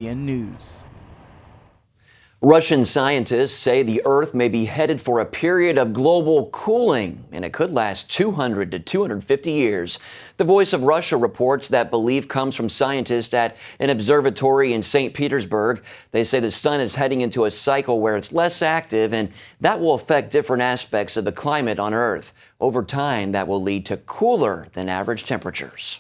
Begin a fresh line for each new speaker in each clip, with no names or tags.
News.
Russian scientists say the Earth may be headed for a period of global cooling, and it could last 200 to 250 years. The Voice of Russia reports that belief comes from scientists at an observatory in St. Petersburg. They say the sun is heading into a cycle where it's less active, and that will affect different aspects of the climate on Earth. Over time, that will lead to cooler than average temperatures.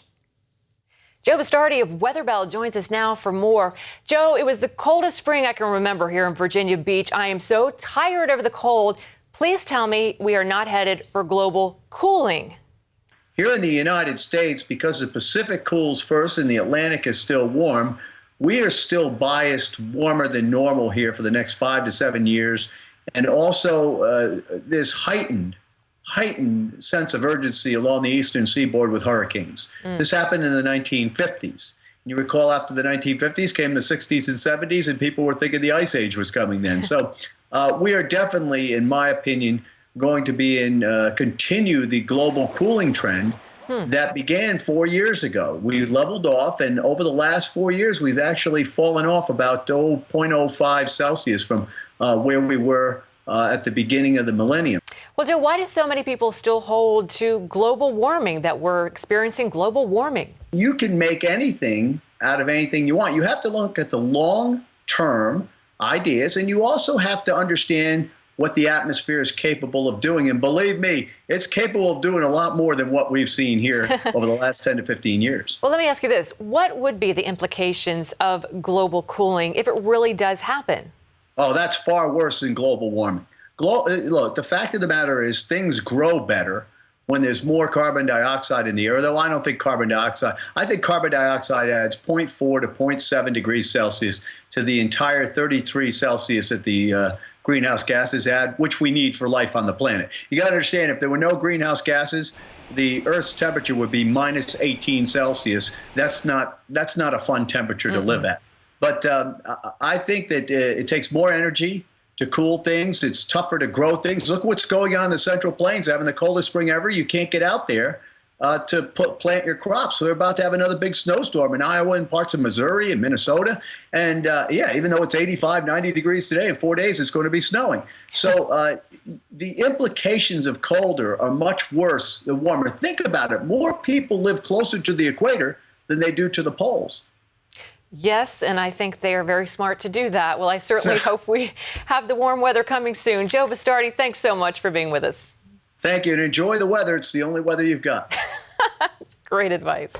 Joe Bastardi of Weather Bell joins us now for more. Joe, it was the coldest spring I can remember here in Virginia Beach. I am so tired of the cold. Please tell me we are not headed for global cooling.
Here in the United States, because the Pacific cools first and the Atlantic is still warm, we are still biased warmer than normal here for the next 5 to 7 years. And also this heightened sense of urgency along the eastern seaboard with hurricanes. This happened in the 1950s. You recall after the 1950s came the 60s and 70s, and people were thinking the Ice Age was coming then. So we are definitely, in my opinion, going to be continue the global cooling trend that began 4 years ago. We leveled off, and over the last 4 years, we've actually fallen off about 0.05 Celsius from where we were at the beginning of the millennium.
Well, Joe, why do so many people still hold to global warming, that we're experiencing global warming?
You can make anything out of anything you want. You have to look at the long-term ideas, and you also have to understand what the atmosphere is capable of doing. And believe me, it's capable of doing a lot more than what we've seen here over the last 10 to 15 years.
Well, let me ask you this. What would be the implications of global cooling if it really does happen?
Oh, that's far worse than global warming. Look, the fact of the matter is things grow better when there's more carbon dioxide in the air, though I don't think carbon dioxide adds 0.4 to 0.7 degrees Celsius to the entire 33 Celsius that the greenhouse gases add, which we need for life on the planet. You got to understand, if there were no greenhouse gases, the Earth's temperature would be minus 18 Celsius. That's not a fun temperature to live at. But I think that it takes more energy to cool things. It's tougher to grow things. Look what's going on in the Central Plains, having the coldest spring ever. You can't get out there to plant your crops. So they're about to have another big snowstorm in Iowa and parts of Missouri and Minnesota. And even though it's 85, 90 degrees today, in 4 days it's going to be snowing. So the implications of colder are much worse than warmer. Think about it. More people live closer to the equator than they do to the poles.
Yes, and I think they are very smart to do that. Well, I certainly hope we have the warm weather coming soon. Joe Bastardi, thanks so much for being with us.
Thank you, and enjoy the weather. It's the only weather you've got.
Great advice.